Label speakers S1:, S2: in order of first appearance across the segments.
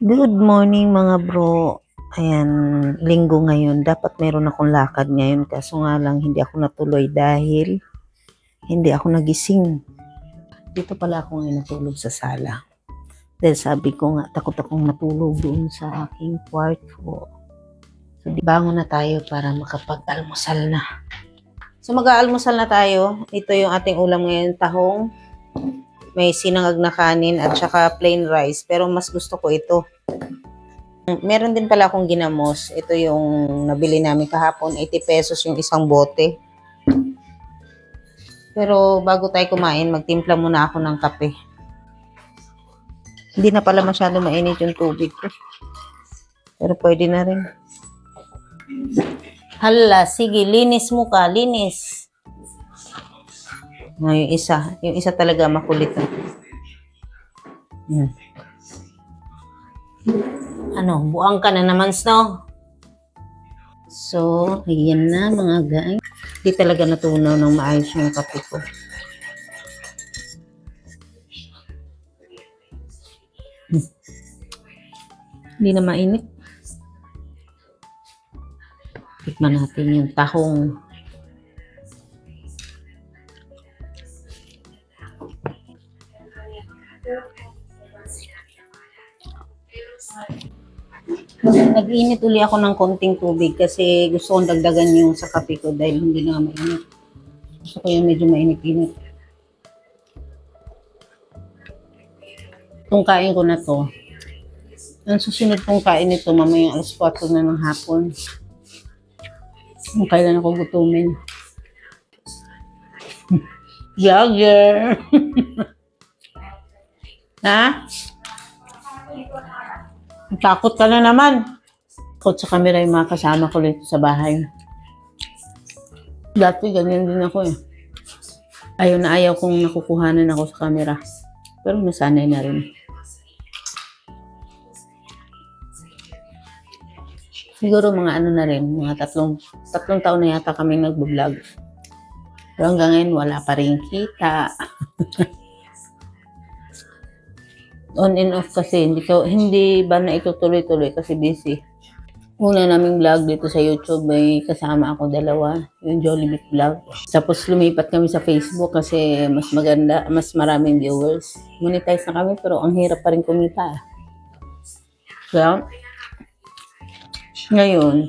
S1: Good morning mga bro. Ayan, linggo ngayon. Dapat meron akong lakad ngayon. Kaso nga lang, hindi ako natuloy dahil hindi ako nagising. Dito pala ako ngayon natulog sa sala. Dahil sabi ko nga, takot akong matulog doon sa aking kwarto. So, bangon na tayo para makapag-almusal na. So, mag-aalmusal na tayo. Ito yung ating ulam ngayon, tahong. May sinangag na kanin at saka plain rice. Pero mas gusto ko ito. Meron din pala akong ginamos. Ito yung nabili namin kahapon. 80 pesos yung isang bote. Pero bago tayo kumain, magtimpla muna ako ng kape. Hindi na pala masyado mainit yung tubig ko. Pero pwede na rin. Hala, sige, linis mo ka. Linis. Yung isa talaga makulit. Ano, buang ka na naman, Snow. So, ayan na mga guys. Di talaga natunaw ng maayos yung kape ko. Hindi na mainit. Tikman natin yung tahong. Nag-init uli ako ng konting tubig kasi gusto kong dagdagan yung sa kape ko dahil hindi na mainit. Gusto ko yung medyo mainit-init. Itong kain ko na to. Ang susunod kong kain nito mamayang alas 4 na ng hapon. Kung kailan ako gutumin. Vlogger! Ha? Takot ka na naman. Takot sa camera yung mga kasama ko dito sa bahay. Dati ganyan din ako eh. Ayaw na ayaw kong nakukuhanan ako sa camera. Pero nasanay na rin. Siguro mga ano na rin, mga tatlong taon na yata kami nagbo-vlog. Pero hanggang ngayon wala pa rin kita. On and off kasi, hindi ba na ito tuloy-tuloy kasi busy. Una naming vlog dito sa YouTube, may kasama ako dalawa, yung Jollibee vlog. Tapos lumipat kami sa Facebook kasi mas maganda, mas maraming viewers. Monetize na kami pero ang hirap pa rin kumita. Kaya, ngayon,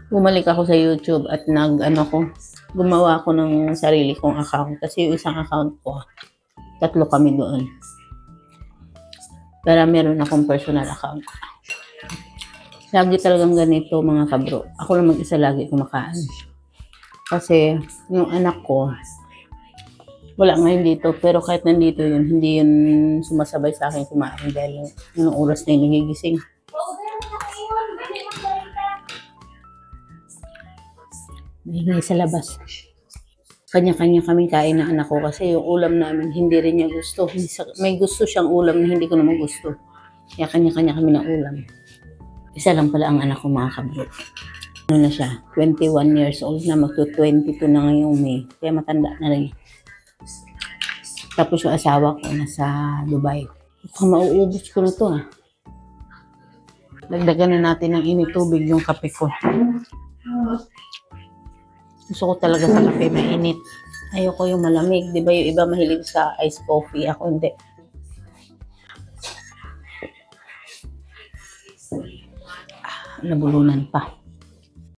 S1: bumalik ako sa YouTube at gumawa ako ng sarili kong account. Kasi yung isang account ko, 3 kami doon. Pero meron akong personal account. Lagi talagang ganito mga kabro. Ako lang mag-isa lagi kumakaan. Kasi yung anak ko, wala ngayon dito. Pero kahit nandito yun, hindi yun sumasabay sa akin kumain dahil yung oras na yun nagigising. Maingay sa labas. Kanya-kanya kaming kain ng anak ko kasi yung ulam namin hindi rin niya gusto. May gusto siyang ulam na hindi ko naman gusto. Kaya kanya-kanya kami ng ulam. Isa lang pala ang anak ko mga kabro. Ano na siya? 21 years old na. Magto-22 na ngayong May. Kaya matanda na rin. Tapos yung asawa ko nasa Dubai. Mukhang mauubos ko na to ah. Dagdagan na natin ng init tubig yung kape ko. Gusto ko talaga sa kape mainit. Ayoko yung malamig. Di ba yung iba mahilig sa iced coffee? Ako hindi. Nabulunan pa.